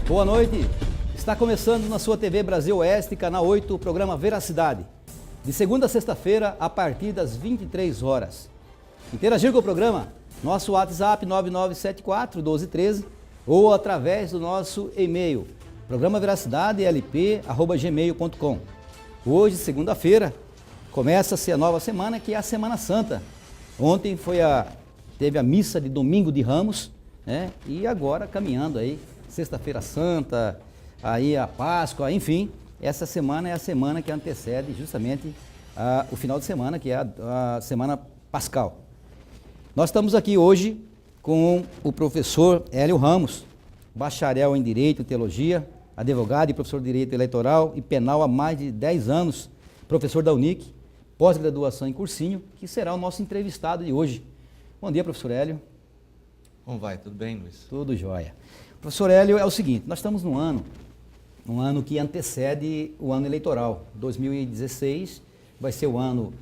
Boa noite. Está começando na sua TV Brasil Oeste, Canal 8, o programa Veracidade. De segunda a sexta-feira, a partir das 23 horas. Interagir com o programa, nosso WhatsApp 9974-1213 ou através do nosso e-mail, programaveracidade.lp@gmail.com. Hoje, segunda-feira, começa-se a nova semana, que é a Semana Santa. Ontem teve a missa de Domingo de Ramos, né? E agora caminhando aí, Sexta-feira Santa, aí a Páscoa, enfim, essa semana é a semana que antecede justamente o final de semana, que é a Semana Pascal. Nós estamos aqui hoje com o professor Hélio Ramos, bacharel em Direito e Teologia, advogado e professor de Direito Eleitoral e Penal há mais de 10 anos, professor da Unic, pós-graduação em Cursinho, que será o nosso entrevistado de hoje. Bom dia, professor Hélio. Como vai? Tudo bem, Luiz? Tudo jóia. Professor Hélio, é o seguinte, nós estamos num ano que antecede o ano eleitoral. 2016 vai ser o ano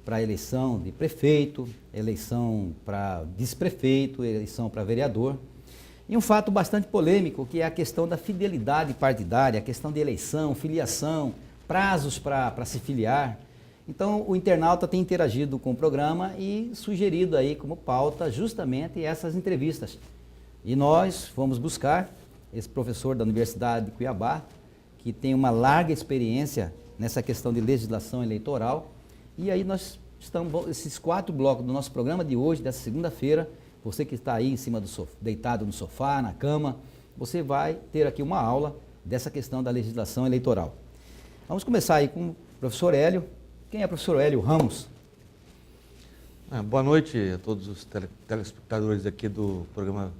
para a eleição de prefeito, eleição para vice-prefeito, eleição para vereador. E um fato bastante polêmico, que é a questão da fidelidade partidária, a questão de eleição, filiação, prazos para se filiar. Então, o internauta tem interagido com o programa e sugerido aí como pauta justamente essas entrevistas. E nós fomos buscar esse professor da Universidade de Cuiabá, que tem uma larga experiência nessa questão de legislação eleitoral. E aí nós estamos, esses 4 blocos do nosso programa de hoje, dessa segunda-feira, você que está aí em cima do sofá, deitado no sofá, na cama, você vai ter aqui uma aula dessa questão da legislação eleitoral. Vamos começar aí com o professor Hélio. Quem é o professor Hélio Ramos? Boa noite a todos os telespectadores aqui do programa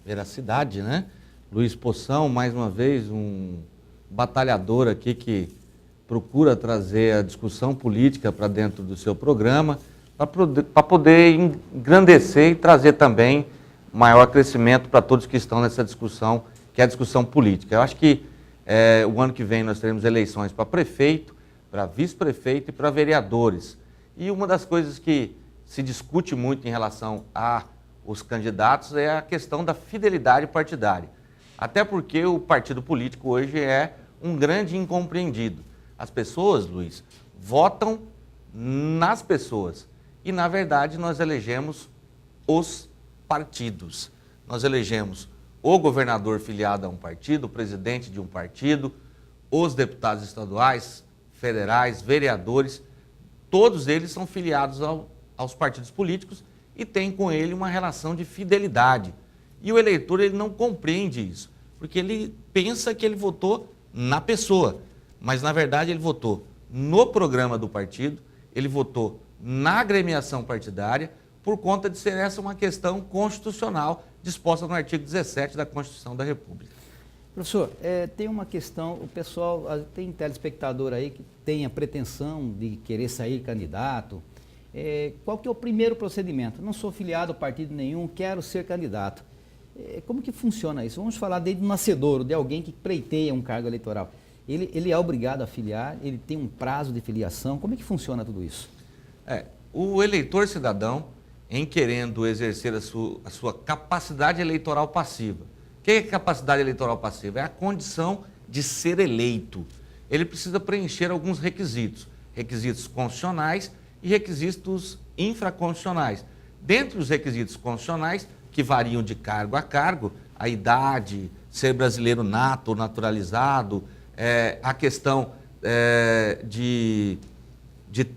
Veracidade, né? Luiz Poção, mais uma vez, um batalhador aqui que procura trazer a discussão política para dentro do seu programa, para poder engrandecer e trazer também maior crescimento para todos que estão nessa discussão, que é a discussão política. Eu acho que o ano que vem nós teremos eleições para prefeito, para vice-prefeito e para vereadores. E uma das coisas que se discute muito em relação aos candidatos é a questão da fidelidade partidária. Até porque o partido político hoje é um grande incompreendido. As pessoas, Luiz, votam nas pessoas. E, na verdade, nós elegemos os partidos. Nós elegemos o governador filiado a um partido, o presidente de um partido, os deputados estaduais, federais, vereadores, todos eles são filiados aos partidos políticos e têm com ele uma relação de fidelidade. E o eleitor ele não compreende isso, porque ele pensa que ele votou na pessoa, mas na verdade ele votou no programa do partido, ele votou na agremiação partidária, por conta de ser essa uma questão constitucional disposta no artigo 17 da Constituição da República. Professor, tem uma questão, o pessoal, tem telespectador aí que tem a pretensão de querer sair candidato. Qual que é o primeiro procedimento? Não sou filiado a partido nenhum, quero ser candidato. Como que funciona isso? Vamos falar desde o nascedouro, de alguém que pleiteia um cargo eleitoral. Ele é obrigado a filiar, ele tem um prazo de filiação, como é que funciona tudo isso? O eleitor cidadão, em querendo exercer a sua capacidade eleitoral passiva. O que é capacidade eleitoral passiva? É a condição de ser eleito. Ele precisa preencher alguns requisitos, requisitos constitucionais e requisitos infraconstitucionais. Dentre os requisitos constitucionais, que variam de cargo a cargo, a idade, ser brasileiro nato ou naturalizado, a questão de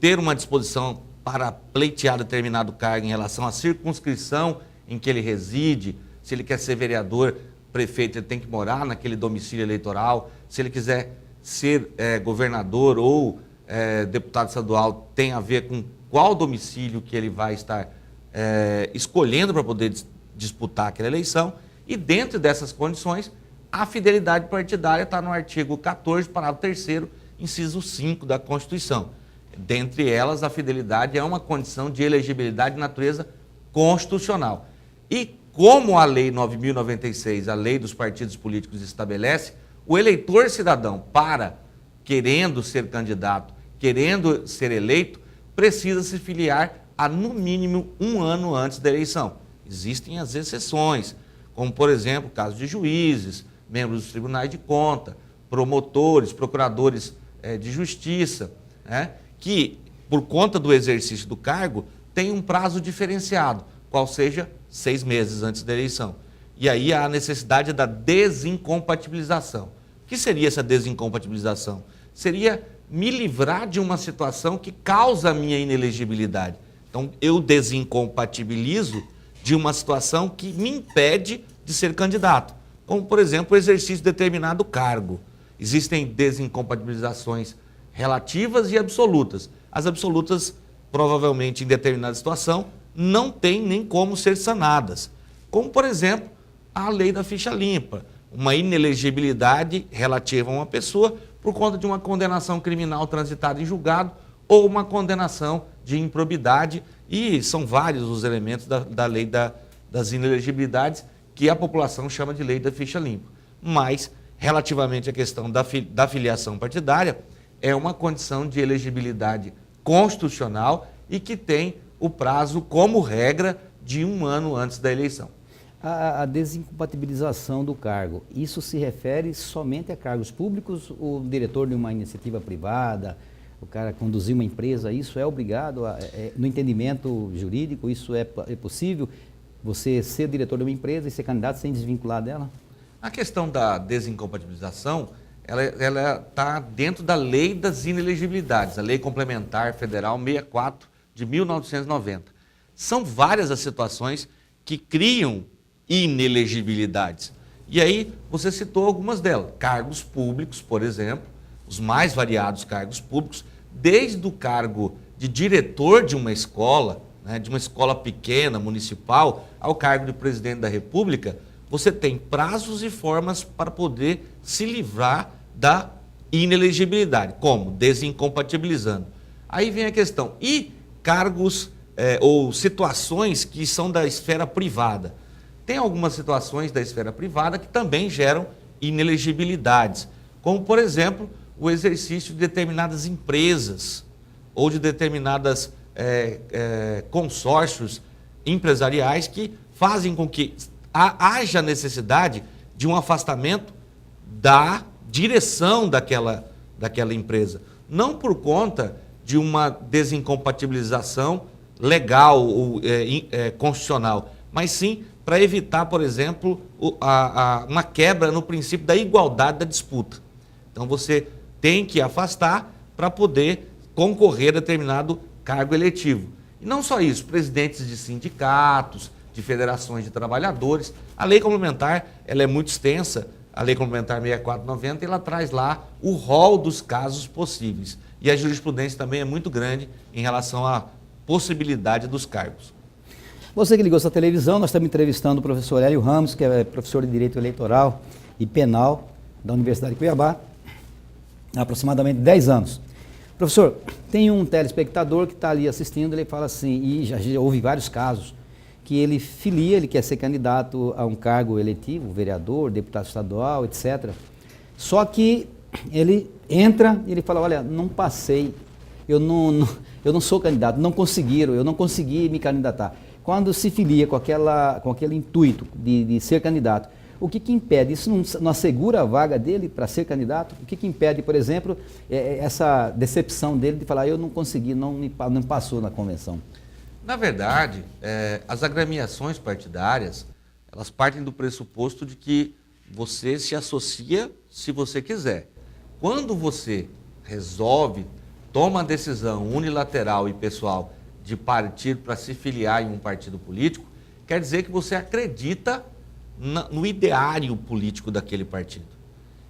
ter uma disposição para pleitear determinado cargo em relação à circunscrição em que ele reside, se ele quer ser vereador, prefeito, ele tem que morar naquele domicílio eleitoral, se ele quiser ser governador ou deputado estadual, tem a ver com qual domicílio que ele vai estar escolhendo para poder disputar aquela eleição, e dentro dessas condições, a fidelidade partidária está no artigo 14, parágrafo 3º, inciso 5 da Constituição. Dentre elas, a fidelidade é uma condição de elegibilidade de natureza constitucional. E como a Lei 9.096, a Lei dos Partidos Políticos, estabelece, o eleitor cidadão, querendo ser candidato, querendo ser eleito, precisa se filiar a, no mínimo, 1 ano antes da eleição. Existem as exceções, como, por exemplo, casos de juízes, membros dos tribunais de conta, promotores, procuradores de justiça, né, que, por conta do exercício do cargo, tem um prazo diferenciado, qual seja 6 meses antes da eleição. E aí há a necessidade da desincompatibilização. O que seria essa desincompatibilização? Seria me livrar de uma situação que causa a minha inelegibilidade. Então, eu desincompatibilizo de uma situação que me impede de ser candidato, como, por exemplo, o exercício de determinado cargo. Existem desincompatibilizações relativas e absolutas. As absolutas, provavelmente, em determinada situação, não têm nem como ser sanadas. Como, por exemplo, a lei da ficha limpa, uma inelegibilidade relativa a uma pessoa por conta de uma condenação criminal transitada em julgado ou uma condenação de improbidade, e são vários os elementos da lei das inelegibilidades que a população chama de lei da ficha limpa. Mas, relativamente à questão da filiação partidária, é uma condição de elegibilidade constitucional e que tem o prazo, como regra, de 1 ano antes da eleição. A desincompatibilização do cargo, isso se refere somente a cargos públicos? O diretor de uma iniciativa privada, o cara conduzir uma empresa, isso é obrigado, no entendimento jurídico, isso é possível? Você ser diretor de uma empresa e ser candidato sem desvincular dela? A questão da desincompatibilização, ela está dentro da lei das inelegibilidades, a Lei Complementar Federal 64 de 1990. São várias as situações que criam inelegibilidades. E aí você citou algumas delas. Cargos públicos, por exemplo, os mais variados cargos públicos, desde o cargo de diretor de uma escola, né, de uma escola pequena, municipal, ao cargo de presidente da República, você tem prazos e formas para poder se livrar da inelegibilidade. Como? Desincompatibilizando. Aí vem a questão, e cargos ou situações que são da esfera privada? Tem algumas situações da esfera privada que também geram inelegibilidades, como, por exemplo, o exercício de determinadas empresas ou de determinadas consórcios empresariais que fazem com que haja necessidade de um afastamento da direção daquela empresa. Não por conta de uma desincompatibilização legal ou constitucional, mas sim para evitar, por exemplo, uma quebra no princípio da igualdade da disputa. Então você tem que afastar para poder concorrer a determinado cargo eletivo. E não só isso, presidentes de sindicatos, de federações de trabalhadores. A lei complementar, ela é muito extensa, a lei complementar 6490, ela traz lá o rol dos casos possíveis. E a jurisprudência também é muito grande em relação à possibilidade dos cargos. Você que ligou essa televisão, nós estamos entrevistando o professor Hélio Ramos, que é professor de Direito Eleitoral e Penal da Universidade de Cuiabá, há aproximadamente 10 anos. Professor, tem um telespectador que está ali assistindo, ele fala assim, e já houve vários casos, que ele filia, ele quer ser candidato a um cargo eletivo, vereador, deputado estadual, etc. Só que ele entra e ele fala, olha, não passei, eu não sou candidato, não conseguiram, eu não consegui me candidatar. Quando se filia com aquele intuito de ser candidato, o que impede? Isso não assegura a vaga dele para ser candidato? O que impede, por exemplo, essa decepção dele de falar, eu não consegui, não passou na convenção? Na verdade, as agremiações partidárias, elas partem do pressuposto de que você se associa se você quiser. Quando você resolve, toma a decisão unilateral e pessoal de partir para se filiar em um partido político, quer dizer que você acredita no ideário político daquele partido.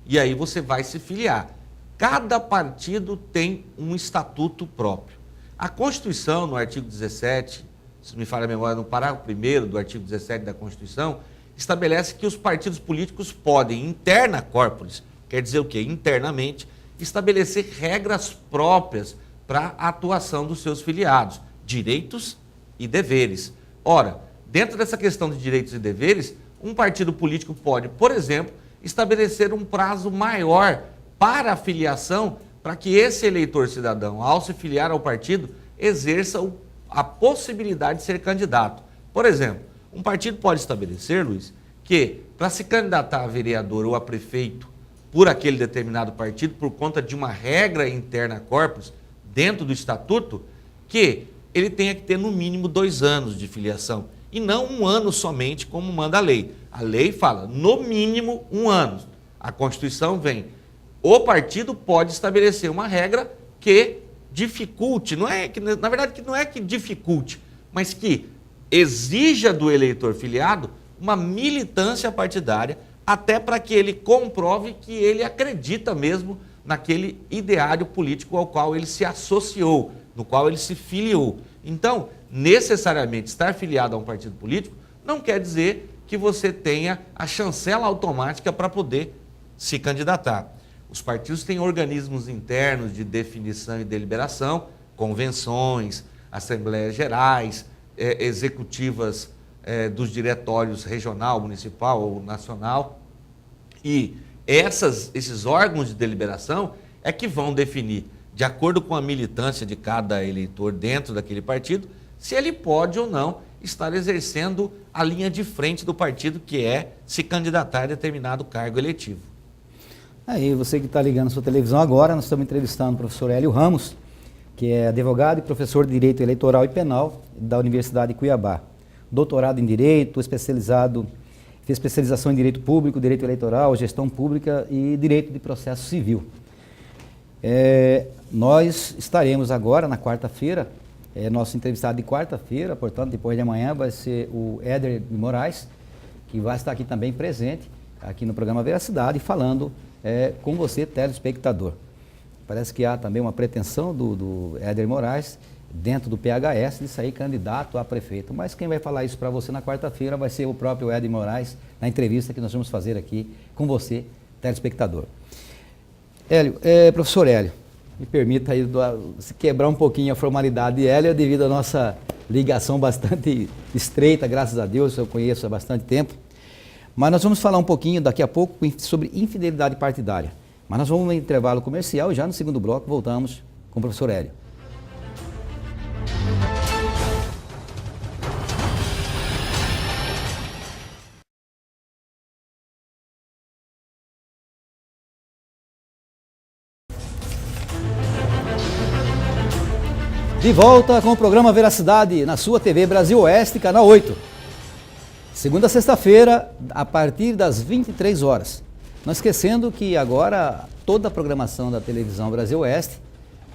E aí você vai se filiar. Cada partido tem um estatuto próprio. A Constituição, no artigo 17, se me falha a memória, no parágrafo 1º do artigo 17 da Constituição, estabelece que os partidos políticos podem, interna corporis, quer dizer o quê? Internamente, estabelecer regras próprias para a atuação dos seus filiados, direitos e deveres. Ora, dentro dessa questão de direitos e deveres, um partido político pode, por exemplo, estabelecer um prazo maior para a filiação, para que esse eleitor cidadão, ao se filiar ao partido, exerça a possibilidade de ser candidato. Por exemplo, um partido pode estabelecer, Luiz, que para se candidatar a vereador ou a prefeito por aquele determinado partido, por conta de uma regra interna corpus, dentro do estatuto, que ele tenha que ter no mínimo 2 anos de filiação, e não 1 ano somente, como manda a lei. A lei fala, no mínimo 1 ano. A Constituição vem. O partido pode estabelecer uma regra que dificulte, na verdade não é que dificulte, mas que exija do eleitor filiado uma militância partidária, até para que ele comprove que ele acredita mesmo naquele ideário político ao qual ele se associou, no qual ele se filiou. Então, necessariamente estar filiado a um partido político não quer dizer que você tenha a chancela automática para poder se candidatar. Os partidos têm organismos internos de definição e deliberação, convenções, assembleias gerais, executivas dos diretórios regional, municipal ou nacional. E esses órgãos de deliberação é que vão definir, de acordo com a militância de cada eleitor dentro daquele partido, se ele pode ou não estar exercendo a linha de frente do partido, que é se candidatar a determinado cargo eletivo. Aí, você que está ligando a sua televisão agora, nós estamos entrevistando o professor Hélio Ramos, que é advogado e professor de Direito Eleitoral e Penal da Universidade de Cuiabá. Doutorado em Direito, fez especialização em Direito Público, Direito Eleitoral, Gestão Pública e Direito de Processo Civil. Nós estaremos agora, na quarta-feira, nosso entrevistado de quarta-feira, portanto, depois de amanhã, vai ser o Éder de Moraes, que vai estar aqui também presente, aqui no programa Veracidade, falando com você, telespectador. Parece que há também uma pretensão do Éder Moraes, dentro do PHS, de sair candidato a prefeito. Mas quem vai falar isso para você na quarta-feira vai ser o próprio Éder Moraes, na entrevista que nós vamos fazer aqui com você, telespectador. Hélio, professor Hélio, me permita aí se quebrar um pouquinho a formalidade de Hélio, devido à nossa ligação bastante estreita, graças a Deus, eu conheço há bastante tempo. Mas nós vamos falar um pouquinho daqui a pouco sobre infidelidade partidária. Mas nós vamos em intervalo comercial e já no segundo bloco voltamos com o professor Hélio. De volta com o programa Veracidade na sua TV Brasil Oeste, canal 8. Segunda a sexta-feira, a partir das 23 horas. Não esquecendo que agora toda a programação da televisão Brasil Oeste,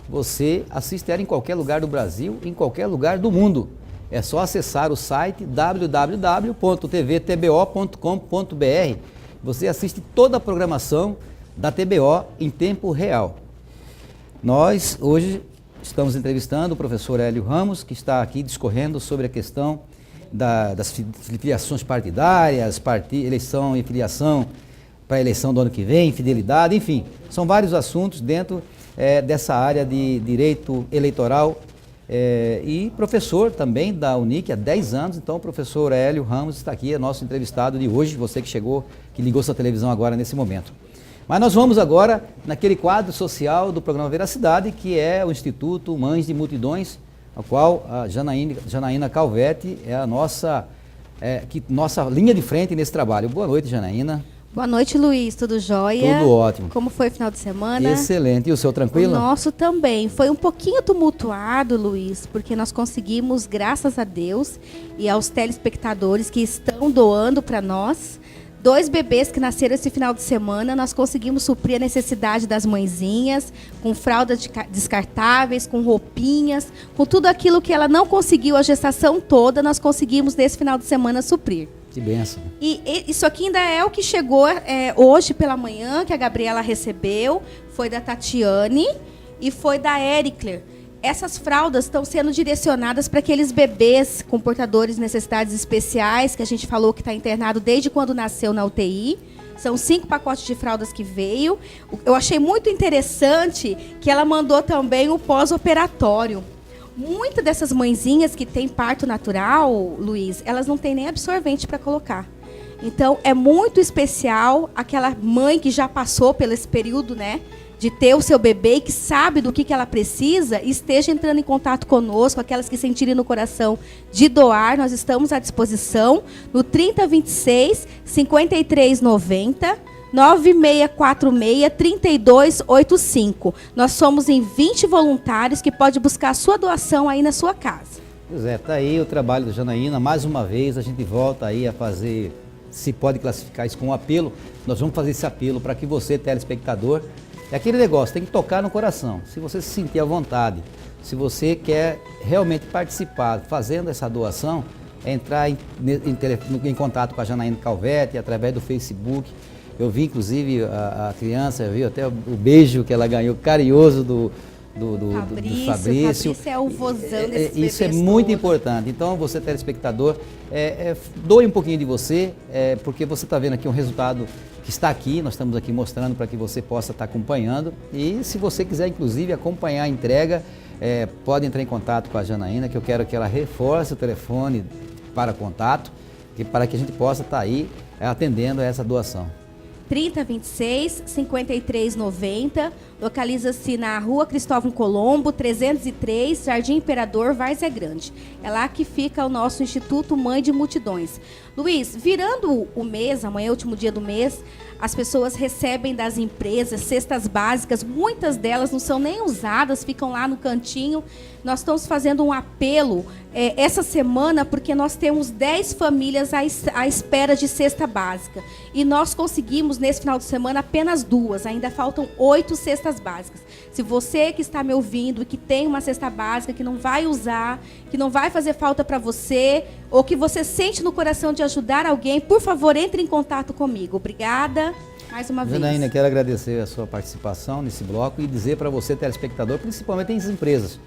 você assiste ela em qualquer lugar do Brasil, em qualquer lugar do mundo. É só acessar o site www.tvtbo.com.br. Você assiste toda a programação da TBO em tempo real. Nós hoje estamos entrevistando o professor Hélio Ramos, que está aqui discorrendo sobre a questão das filiações partidárias, eleição e filiação para a eleição do ano que vem, fidelidade, enfim. São vários assuntos dentro dessa área de direito eleitoral e professor também da Unic há 10 anos. Então, o professor Hélio Ramos está aqui, é nosso entrevistado de hoje, você que chegou, que ligou sua televisão agora nesse momento. Mas nós vamos agora naquele quadro social do programa Veracidade, que é o Instituto Mães de Multidões, a qual a Janaína Calvetti é a nossa linha de frente nesse trabalho. Boa noite, Janaína. Boa noite, Luiz. Tudo jóia? Tudo ótimo. Como foi o final de semana? Excelente. E o seu, tranquilo? O nosso também. Foi um pouquinho tumultuado, Luiz, porque nós conseguimos, graças a Deus e aos telespectadores que estão doando para nós, 2 bebês que nasceram esse final de semana. Nós conseguimos suprir a necessidade das mãezinhas, com fraldas descartáveis, com roupinhas, com tudo aquilo que ela não conseguiu a gestação toda, nós conseguimos nesse final de semana suprir. Que bênção. E isso aqui ainda é o que chegou hoje pela manhã, que a Gabriela recebeu, foi da Tatiane e foi da Ericler. Essas fraldas estão sendo direcionadas para aqueles bebês com portadores de necessidades especiais, que a gente falou que está internado desde quando nasceu na UTI. São 5 pacotes de fraldas que veio. Eu achei muito interessante que ela mandou também o pós-operatório. Muitas dessas mãezinhas que têm parto natural, Luiz, elas não têm nem absorvente para colocar. Então, é muito especial aquela mãe que já passou pelo esse período, né? de ter o seu bebê e que sabe do que ela precisa, esteja entrando em contato conosco, aquelas que sentirem no coração de doar, nós estamos à disposição no 3026 5390 9646-3285. Nós somos em 20 voluntários que pode buscar a sua doação aí na sua casa. Pois é, tá aí o trabalho da Janaína. Mais uma vez a gente volta aí a fazer, se pode classificar isso como um apelo. Nós vamos fazer esse apelo para que você, telespectador, é aquele negócio, tem que tocar no coração. Se você se sentir à vontade, se você realmente participar fazendo essa doação, é entrar em contato com a Janaína Calvetti através do Facebook. Eu vi, inclusive, a criança, eu vi até o beijo que ela ganhou, carinhoso do Fabrício. Fabrício é o vozão desses Isso é bebês muito todos. importante. Então, você, telespectador, doe um pouquinho de você, porque você está vendo aqui um resultado que está aqui, nós estamos aqui mostrando para que você possa estar acompanhando. E se você quiser, inclusive, acompanhar a entrega, pode entrar em contato com a Janaína, que eu quero que ela reforce o telefone para contato, para que a gente possa estar aí atendendo a essa doação. 3026 5390, localiza-se na Rua Cristóvão Colombo, 303, Jardim Imperador, Várzea Grande. É lá que fica o nosso Instituto Mãe de Multidões. Luiz, virando o mês, amanhã é o último dia do mês, as pessoas recebem das empresas cestas básicas, muitas delas não são nem usadas, ficam lá no cantinho. Nós estamos fazendo um apelo essa semana, porque nós temos 10 famílias à espera de cesta básica. E nós conseguimos, nesse final de semana, apenas 2. Ainda faltam 8 cestas básicas. Se você que está me ouvindo e que tem uma cesta básica, que não vai usar, que não vai fazer falta para você, ou que você sente no coração de ajudar alguém, por favor, entre em contato comigo. Obrigada. Mais uma vez. Janaína, quero agradecer a sua participação nesse bloco e dizer para você, telespectador, principalmente as empresas,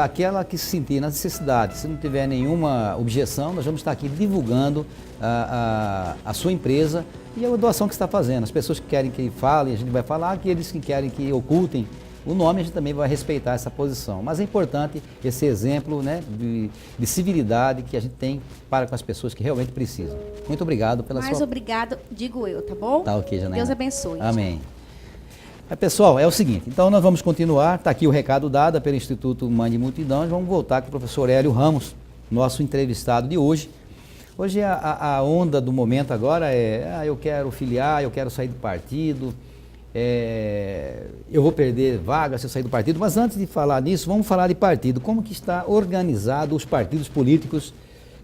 aquela que se sentir na necessidade, se não tiver nenhuma objeção, nós vamos estar aqui divulgando a sua empresa e a doação que está fazendo. As pessoas que querem que falem, a gente vai falar, aqueles que querem que ocultem o nome, a gente também vai respeitar essa posição. Mas é importante esse exemplo, né, de civilidade que a gente tem para com as pessoas que realmente precisam. Muito obrigado pela sua... Mais obrigado, digo eu, tá bom? Tá ok, Janaína. Deus abençoe. Amém. Pessoal, é o seguinte, então nós vamos continuar, está aqui o recado dado pelo Instituto Mãe de Multidões, vamos voltar com o professor Hélio Ramos, nosso entrevistado de hoje. Hoje a onda do momento agora eu quero filiar, eu quero sair do partido, eu vou perder vaga se eu sair do partido, mas antes de falar nisso, vamos falar de partido, como que está organizado os partidos políticos.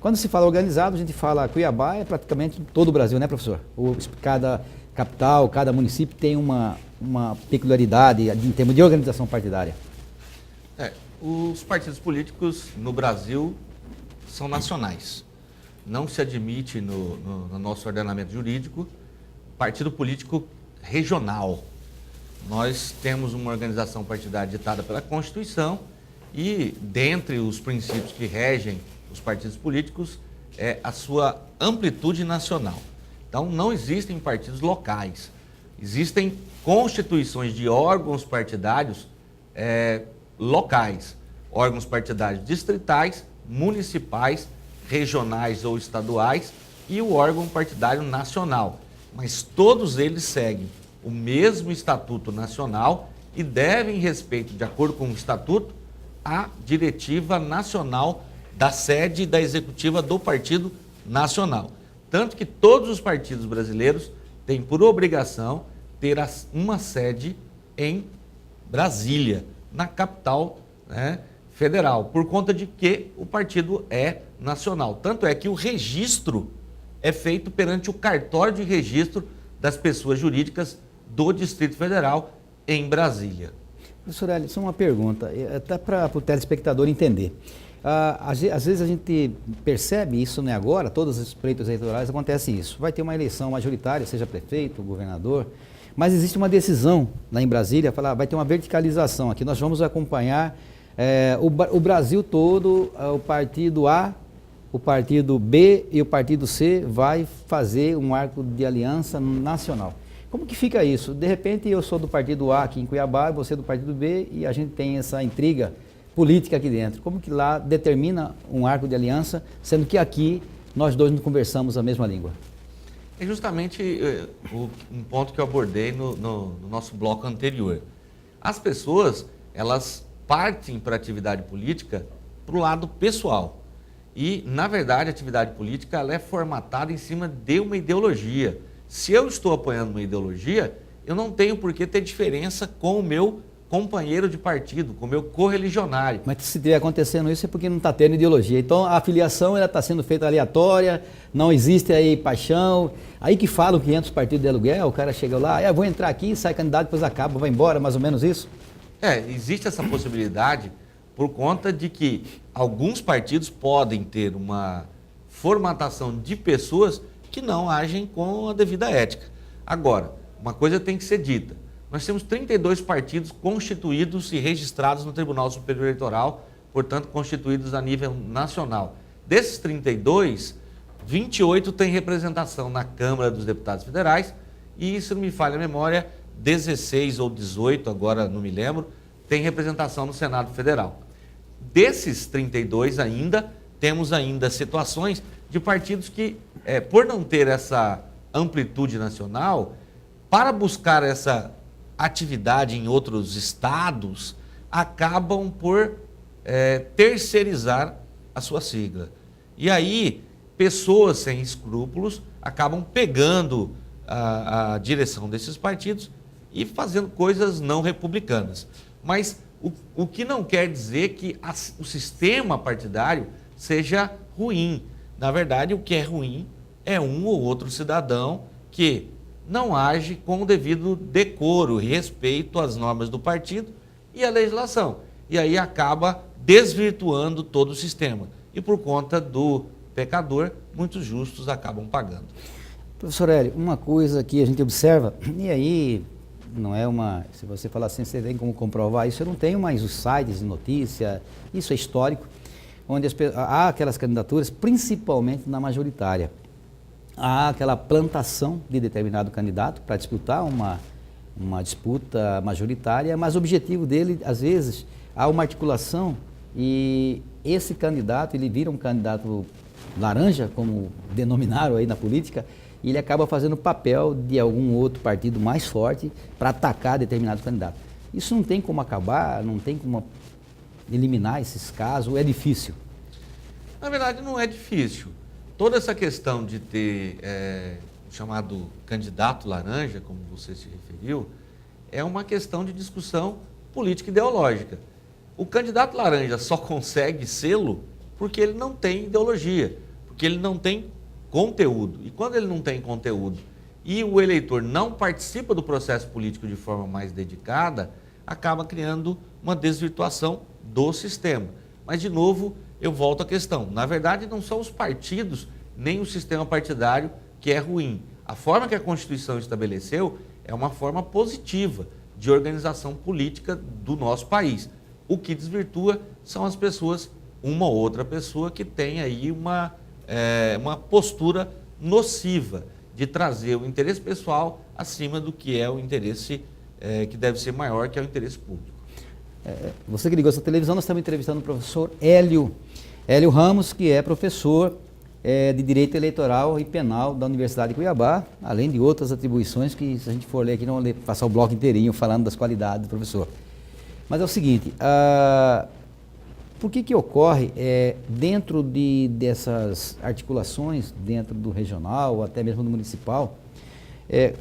Quando se fala organizado, a gente fala Cuiabá, é praticamente todo o Brasil, né, professor? Cada capital, cada município tem uma peculiaridade em termos de organização partidária. Os partidos políticos no Brasil são nacionais. Não se admite no nosso ordenamento jurídico partido político regional. Nós temos uma organização partidária ditada pela Constituição e, dentre os princípios que regem os partidos políticos, é a sua amplitude nacional. Então, não existem partidos locais. Existem constituições de órgãos partidários locais, órgãos partidários distritais, municipais, regionais ou estaduais e o órgão partidário nacional. Mas todos eles seguem o mesmo Estatuto Nacional e devem respeito, de acordo com o Estatuto, à diretiva nacional da sede da executiva do Partido Nacional. Tanto que todos os partidos brasileiros têm por obrigação ter uma sede em Brasília, na capital, né, federal, por conta de que o partido é nacional. Tanto é que o registro é feito perante o cartório de registro das pessoas jurídicas do Distrito Federal em Brasília. Professor Hélio, só uma pergunta, até para o telespectador entender. Às vezes a gente percebe isso, né, agora, todos os pleitos eleitorais acontece isso. Vai ter uma eleição majoritária, seja prefeito, governador, mas existe uma decisão lá em Brasília, vai ter uma verticalização aqui, nós vamos acompanhar o Brasil todo, o partido A, o partido B e o partido C vai fazer um arco de aliança nacional. Como que fica isso? De repente eu sou do partido A aqui em Cuiabá, você do partido B e a gente tem essa intriga política aqui dentro. Como que lá determina um arco de aliança, sendo que aqui nós dois não conversamos a mesma língua? É justamente um ponto que eu abordei no nosso bloco anterior. As pessoas, elas partem para a atividade política para o lado pessoal. E, na verdade, a atividade política ela é formatada em cima de uma ideologia. Se eu estou apoiando uma ideologia, eu não tenho por que ter diferença com o meu companheiro de partido, com o meu correligionário. Mas se estiver acontecendo isso é porque não está tendo ideologia. Então a filiação está sendo feita aleatória, não existe aí paixão. Aí que falam 500 partidos de aluguel, o cara chega lá, eu vou entrar aqui, sai candidato, depois acaba, vai embora, mais ou menos isso? Existe essa possibilidade por conta de que alguns partidos podem ter uma formatação de pessoas que não agem com a devida ética. Agora, uma coisa tem que ser dita. Nós temos 32 partidos constituídos e registrados no Tribunal Superior Eleitoral, portanto, constituídos a nível nacional. Desses 32, 28 têm representação na Câmara dos Deputados Federais e, se não me falha a memória, 16 ou 18, agora não me lembro, têm representação no Senado Federal. Desses 32 ainda, temos ainda situações de partidos que, por não ter essa amplitude nacional, para buscar essa atividade em outros estados, acabam por terceirizar a sua sigla. E aí, pessoas sem escrúpulos acabam pegando a direção desses partidos e fazendo coisas não republicanas. Mas o que não quer dizer que o sistema partidário seja ruim. Na verdade, o que é ruim é um ou outro cidadão que não age com o devido decoro e respeito às normas do partido e à legislação. E aí acaba desvirtuando todo o sistema. E por conta do pecador, muitos justos acabam pagando. Professor Hélio, uma coisa que a gente observa, e aí não é uma... Se você falar assim, você tem como comprovar isso, eu não tenho mais os sites de notícia, isso é histórico, onde há aquelas candidaturas, principalmente na majoritária. Há aquela plantação de determinado candidato para disputar uma disputa majoritária, mas o objetivo dele, às vezes, há uma articulação e esse candidato, ele vira um candidato laranja, como denominaram aí na política, e ele acaba fazendo o papel de algum outro partido mais forte para atacar determinado candidato. Isso não tem como acabar, não tem como eliminar esses casos, é difícil? Na verdade, não é difícil. Toda essa questão de ter chamado candidato laranja, como você se referiu, é uma questão de discussão política ideológica. O candidato laranja só consegue sê-lo porque ele não tem ideologia, porque ele não tem conteúdo. E quando ele não tem conteúdo e o eleitor não participa do processo político de forma mais dedicada, acaba criando uma desvirtuação do sistema. Mas, de novo, eu volto à questão. Na verdade, não são os partidos nem o sistema partidário que é ruim. A forma que a Constituição estabeleceu é uma forma positiva de organização política do nosso país. O que desvirtua são as pessoas, uma ou outra pessoa que tem aí uma postura nociva de trazer o interesse pessoal acima do que é o interesse que deve ser maior, que é o interesse público. Você que ligou essa televisão, nós estamos entrevistando o professor Hélio Ramos, que é professor de Direito Eleitoral e Penal da Universidade de Cuiabá, além de outras atribuições que, se a gente for ler aqui, não vamos passar o bloco inteirinho falando das qualidades do professor. Mas é o seguinte, por que ocorre dentro dessas articulações, dentro do regional, até mesmo do municipal,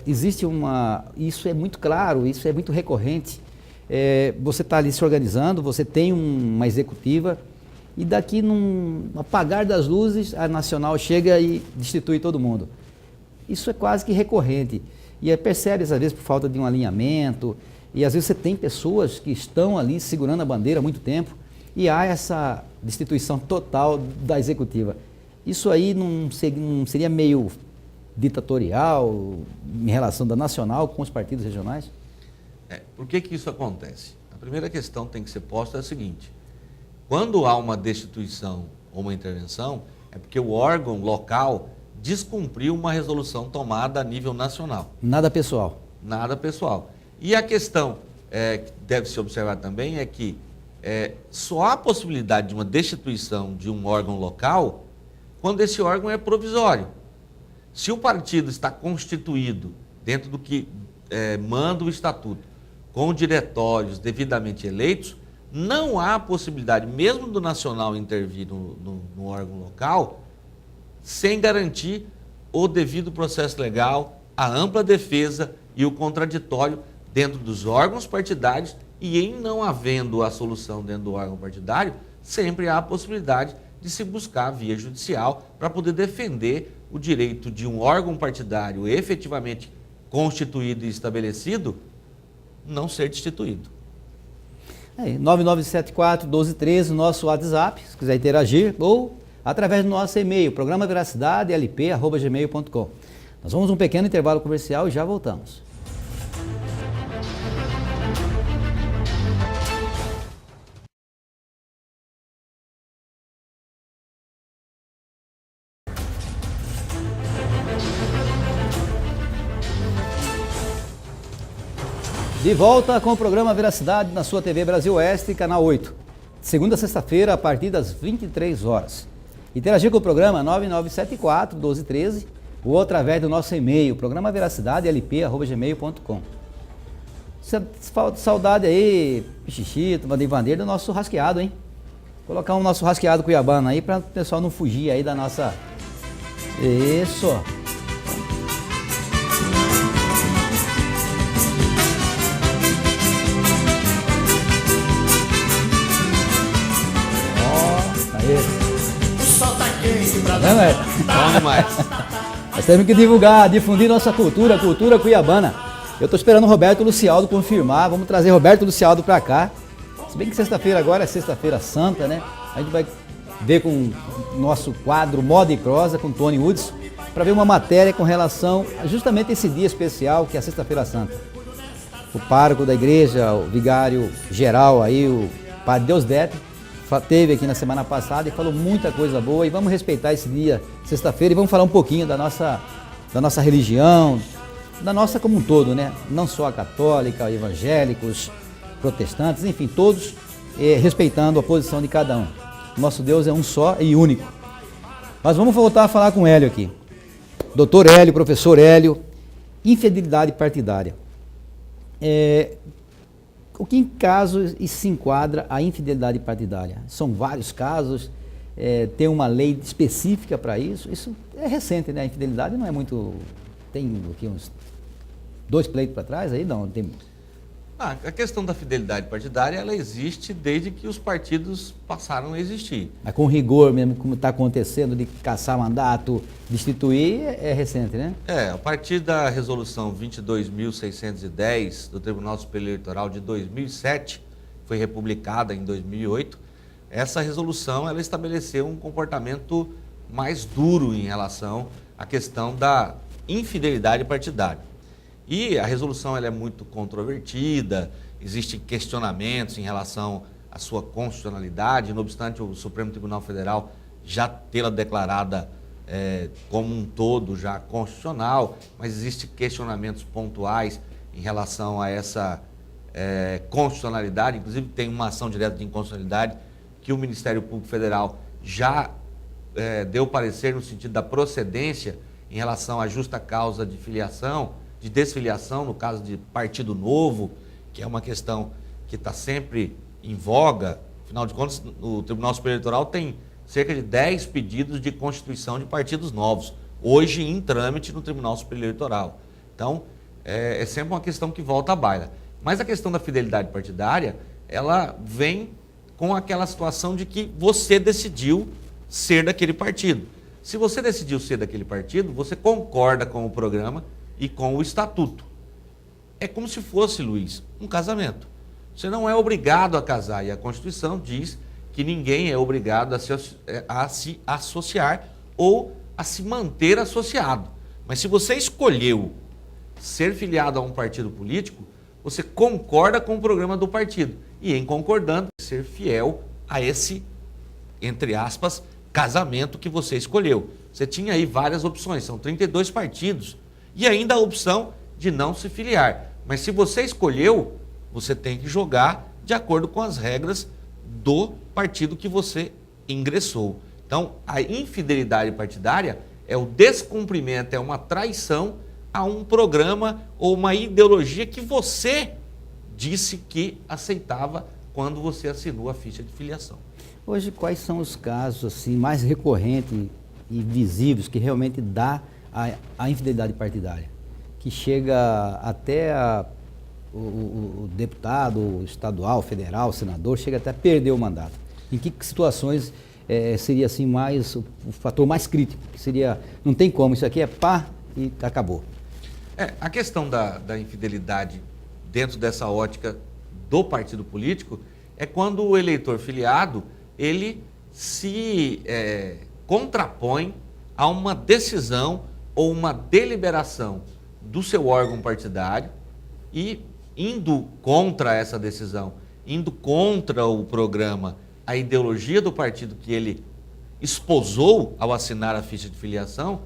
existe isso é muito claro, isso é muito recorrente, você está ali se organizando, você tem uma executiva, e daqui, num apagar das luzes, a Nacional chega e destitui todo mundo. Isso é quase que recorrente. E percebe, às vezes, por falta de um alinhamento, e às vezes você tem pessoas que estão ali segurando a bandeira há muito tempo, e há essa destituição total da executiva. Isso aí não seria meio ditatorial em relação da Nacional com os partidos regionais? Por que isso acontece? A primeira questão que tem que ser posta é a seguinte: quando há uma destituição ou uma intervenção, é porque o órgão local descumpriu uma resolução tomada a nível nacional. Nada pessoal. Nada pessoal. E a questão que deve se observar também é que só há possibilidade de uma destituição de um órgão local quando esse órgão é provisório. Se o partido está constituído dentro do que manda o estatuto, com diretórios devidamente eleitos, não há possibilidade, mesmo do nacional intervir no órgão local, sem garantir o devido processo legal, a ampla defesa e o contraditório dentro dos órgãos partidários, e em não havendo a solução dentro do órgão partidário, sempre há a possibilidade de se buscar a via judicial para poder defender o direito de um órgão partidário efetivamente constituído e estabelecido não ser destituído. 9974-1213, nosso WhatsApp, se quiser interagir, ou através do nosso e-mail, programaveracidade.lp@gmail.com. Nós vamos um pequeno intervalo comercial e já voltamos. De volta com o programa Veracidade na sua TV Brasil Oeste, canal 8. Segunda a sexta-feira, a partir das 23 horas. Interagir com o programa 9974-1213 ou através do nosso e-mail, programaveracidade.lp@gmail.com. Saudade aí, Pichichito, Vandeiro, do nosso rasqueado, hein? Colocar um nosso rasqueado cuiabano aí para o pessoal não fugir aí da nossa... Isso! O sol tá quente pra Não é? Bom demais. Nós temos que divulgar, difundir nossa cultura, cultura cuiabana. Eu estou esperando o Roberto Lucialdo confirmar, vamos trazer Roberto Lucialdo para cá. Se bem que sexta-feira agora é sexta-feira santa, né? A gente vai ver com o nosso quadro Moda e Prosa, com Tony Hudson, para ver uma matéria com relação a justamente esse dia especial que é a sexta-feira santa. O pároco da igreja, o vigário geral aí, o padre Deusdete, teve aqui na semana passada e falou muita coisa boa, e vamos respeitar esse dia, sexta-feira, e vamos falar um pouquinho da nossa religião, da nossa como um todo, né? Não só a católica, evangélicos, protestantes, enfim, todos respeitando a posição de cada um. Nosso Deus é um só e único. Mas vamos voltar a falar com o Hélio aqui. Doutor Hélio, professor Hélio, infidelidade partidária. O que em casos se enquadra a infidelidade partidária? São vários casos, tem uma lei específica para isso. Isso é recente, né? A infidelidade não é muito... Tem aqui uns 2 pleitos para trás aí? Não, tem... A questão da fidelidade partidária, ela existe desde que os partidos passaram a existir. Mas com rigor mesmo, como está acontecendo, de caçar mandato, destituir, é recente, né? A partir da resolução 22.610 do Tribunal Superior Eleitoral de 2007, foi republicada em 2008, essa resolução ela estabeleceu um comportamento mais duro em relação à questão da infidelidade partidária. E a resolução ela é muito controvertida, existem questionamentos em relação à sua constitucionalidade, não obstante o Supremo Tribunal Federal já tê-la declarada como um todo já constitucional, mas existem questionamentos pontuais em relação a essa constitucionalidade. Inclusive tem uma ação direta de inconstitucionalidade que o Ministério Público Federal já deu parecer no sentido da procedência em relação à justa causa de filiação, de desfiliação, no caso de partido novo, que é uma questão que está sempre em voga. Afinal de contas, o Tribunal Superior Eleitoral tem cerca de 10 pedidos de constituição de partidos novos, hoje em trâmite no Tribunal Superior Eleitoral. Então, é sempre uma questão que volta à baila. Mas a questão da fidelidade partidária, ela vem com aquela situação de que você decidiu ser daquele partido. Se você decidiu ser daquele partido, você concorda com o programa e com o estatuto. É como se fosse, Luiz, um casamento. Você não é obrigado a casar, e a Constituição diz que ninguém é obrigado a se associar ou a se manter associado. Mas se você escolheu ser filiado a um partido político, você concorda com o programa do partido. E em concordando, ser fiel a esse, entre aspas, casamento que você escolheu. Você tinha aí várias opções, são 32 partidos. E ainda a opção de não se filiar. Mas se você escolheu, você tem que jogar de acordo com as regras do partido que você ingressou. Então, a infidelidade partidária, é o descumprimento, é uma traição a um programa ou uma ideologia que você disse que aceitava quando você assinou a ficha de filiação. Hoje, quais são os casos assim, mais recorrentes e visíveis que realmente dá a infidelidade partidária? Que chega até o deputado estadual, federal, senador, chega até a perder o mandato. Em que situações seria assim mais o fator mais crítico? Que seria, não tem como, isso aqui é pá e acabou. A questão da infidelidade dentro dessa ótica do partido político é quando o eleitor filiado ele se contrapõe a uma decisão ou uma deliberação do seu órgão partidário e indo contra essa decisão, indo contra o programa, a ideologia do partido que ele esposou ao assinar a ficha de filiação,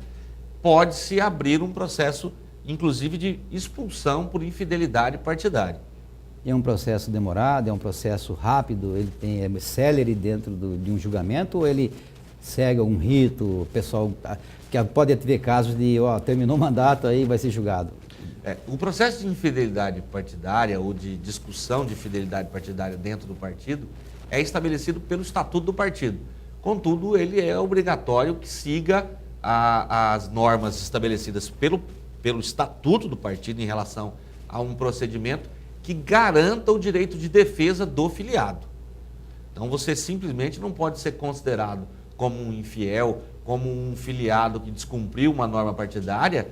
pode-se abrir um processo, inclusive, de expulsão por infidelidade partidária. É um processo demorado, é um processo rápido, ele é célere dentro de um julgamento ou ele segue um rito, o pessoal, que pode haver casos de, terminou o mandato, aí vai ser julgado? O processo de infidelidade partidária ou de discussão de fidelidade partidária dentro do partido é estabelecido pelo estatuto do partido. Contudo, ele é obrigatório que siga as normas estabelecidas pelo estatuto do partido em relação a um procedimento que garanta o direito de defesa do filiado. Então, você simplesmente não pode ser considerado como um infiel, como um filiado que descumpriu uma norma partidária,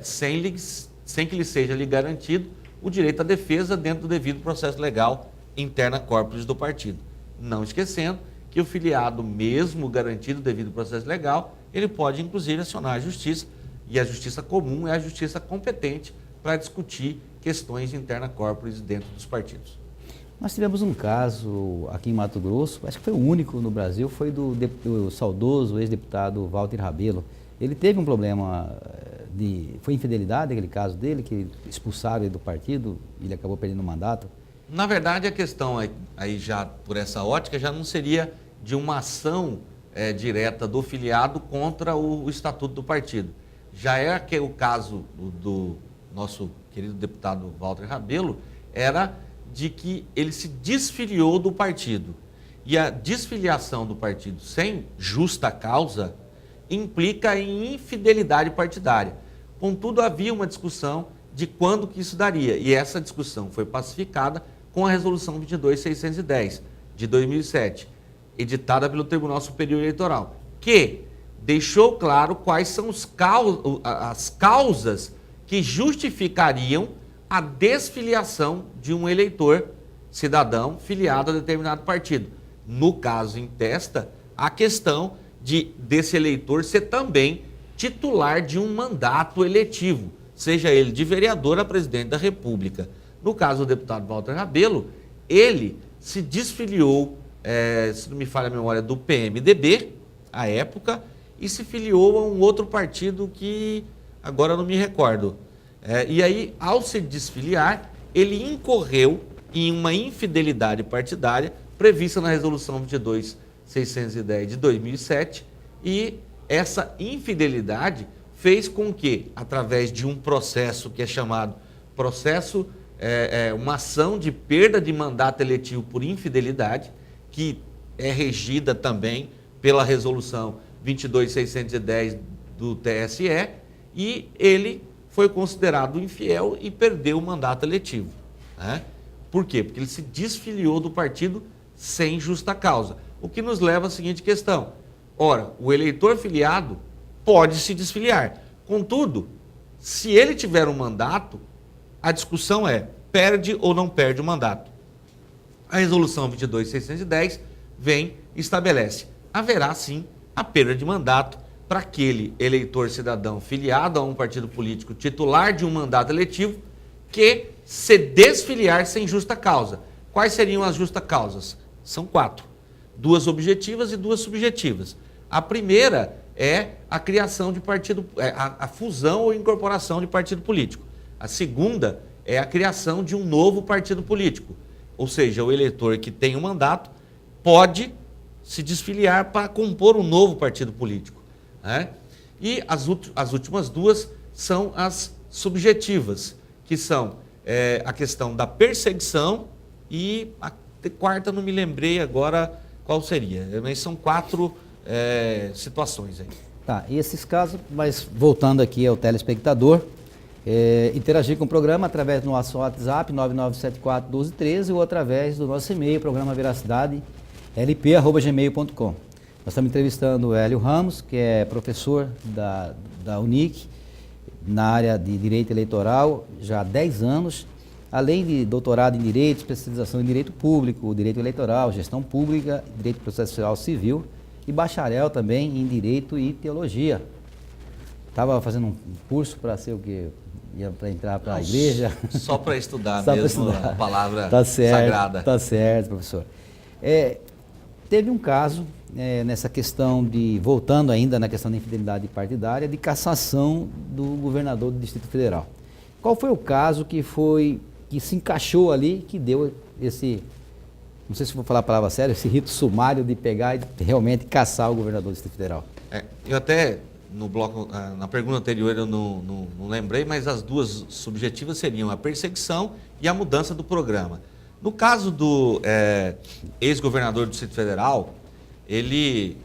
sem que lhe seja garantido o direito à defesa dentro do devido processo legal interna corporis do partido. Não esquecendo que o filiado, mesmo garantido o devido processo legal, ele pode, inclusive, acionar a justiça, e a justiça comum é a justiça competente para discutir questões interna corporis dentro dos partidos. Nós tivemos um caso aqui em Mato Grosso, acho que foi o único no Brasil, foi do saudoso ex-deputado Walter Rabelo. Ele teve um problema foi infidelidade aquele caso dele, que expulsaram ele do partido e ele acabou perdendo o mandato? Na verdade, a questão aí já por essa ótica já não seria de uma ação direta do filiado contra o estatuto do partido. Já é o caso do nosso querido deputado Walter Rabelo, era de que ele se desfiliou do partido. E a desfiliação do partido sem justa causa implica em infidelidade partidária. Contudo, havia uma discussão de quando que isso daria. E essa discussão foi pacificada com a Resolução 22.610, de 2007, editada pelo Tribunal Superior Eleitoral, que deixou claro quais são as causas que justificariam a desfiliação de um eleitor, cidadão, filiado a determinado partido. No caso em testa, a questão desse eleitor ser também titular de um mandato eletivo, seja ele de vereador a presidente da República. No caso do deputado Walter Rabelo, ele se desfiliou, se não me falha a memória, do PMDB, à época, e se filiou a um outro partido que agora não me recordo. E aí, ao se desfiliar, ele incorreu em uma infidelidade partidária prevista na Resolução 22.610 de 2007, e essa infidelidade fez com que, através de um processo que é chamado uma ação de perda de mandato eletivo por infidelidade, que é regida também pela Resolução 22.610 do TSE, e ele foi considerado infiel e perdeu o mandato eletivo. Por quê? Porque ele se desfiliou do partido sem justa causa. O que nos leva à seguinte questão. Ora, o eleitor filiado pode se desfiliar. Contudo, se ele tiver um mandato, a discussão é, perde ou não perde o mandato. A Resolução 22.610 vem e estabelece, haverá sim a perda de mandato para aquele eleitor cidadão filiado a um partido político titular de um mandato eletivo que se desfiliar sem justa causa. Quais seriam as justas causas? São 4. 2 objetivas e 2 subjetivas. A primeira é a criação de partido, a fusão ou incorporação de partido político. A segunda é a criação de um novo partido político. Ou seja, o eleitor que tem um mandato pode se desfiliar para compor um novo partido político. E as últimas duas são as subjetivas, que são a questão da perseguição e a quarta não me lembrei agora qual seria, mas são 4 situações aí. Tá, e esses casos, mas voltando aqui ao telespectador, interagir com o programa através do nosso WhatsApp 9974-1213 ou através do nosso e-mail, programa Veracidade, lp@gmail.com. Nós estamos entrevistando o Hélio Ramos, que é professor da UNIC, na área de Direito Eleitoral, já há 10 anos, além de doutorado em Direito, especialização em Direito Público, Direito Eleitoral, Gestão Pública, Direito Processual Civil e bacharel também em Direito e Teologia. Estava fazendo um curso para ser o quê? Para entrar para a igreja? Só para estudar Só mesmo estudar. a palavra Tá certo, sagrada. Tá certo, professor. Teve um caso nessa questão de, voltando ainda na questão da infidelidade partidária, de cassação do governador do Distrito Federal. Qual foi o caso que se encaixou ali, que deu esse, não sei se vou falar a palavra séria, esse rito sumário de pegar e realmente cassar o governador do Distrito Federal? Eu até, no bloco, na pergunta anterior eu não lembrei, mas as duas subjetivas seriam a perseguição e a mudança do programa. No caso do ex-governador do Distrito Federal, ele,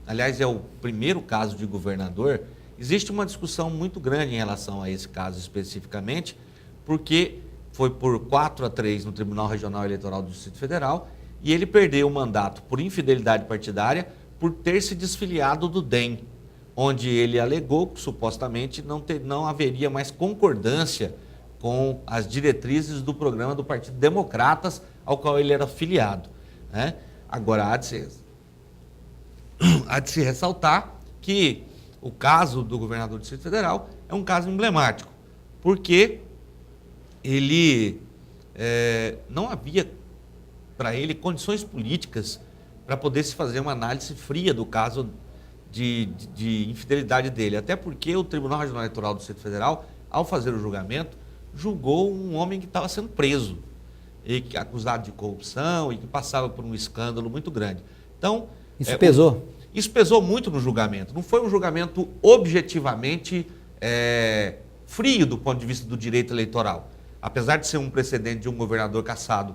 aliás, é o primeiro caso de governador, existe uma discussão muito grande em relação a esse caso especificamente, porque foi por 4-3 no Tribunal Regional Eleitoral do Distrito Federal e ele perdeu o mandato por infidelidade partidária por ter se desfiliado do DEM, onde ele alegou que supostamente não haveria mais concordância com as diretrizes do programa do Partido Democratas, ao qual ele era filiado, né? Agora, há de se ressaltar que o caso do governador do Distrito Federal é um caso emblemático, porque ele não havia para ele condições políticas para poder se fazer uma análise fria do caso de infidelidade dele, até porque o Tribunal Regional Eleitoral do Distrito Federal, ao fazer o julgamento, julgou um homem que estava sendo preso, acusado de corrupção e que passava por um escândalo muito grande. Então, isso pesou? Isso pesou muito no julgamento. Não foi um julgamento objetivamente frio do ponto de vista do direito eleitoral. Apesar de ser um precedente de um governador cassado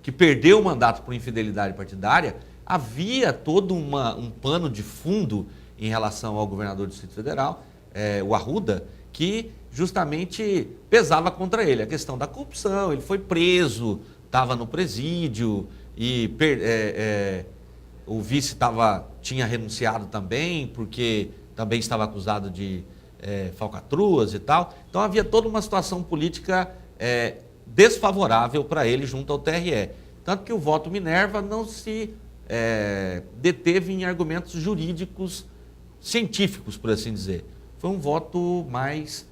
que perdeu o mandato por infidelidade partidária, havia todo um pano de fundo em relação ao governador do Distrito Federal, o Arruda, que justamente pesava contra ele. A questão da corrupção, ele foi preso, estava no presídio e o vice tinha renunciado também, porque também estava acusado de falcatruas e tal. Então havia toda uma situação política desfavorável para ele junto ao TRE. Tanto que o voto Minerva não se deteve em argumentos jurídicos científicos, por assim dizer. Foi um voto mais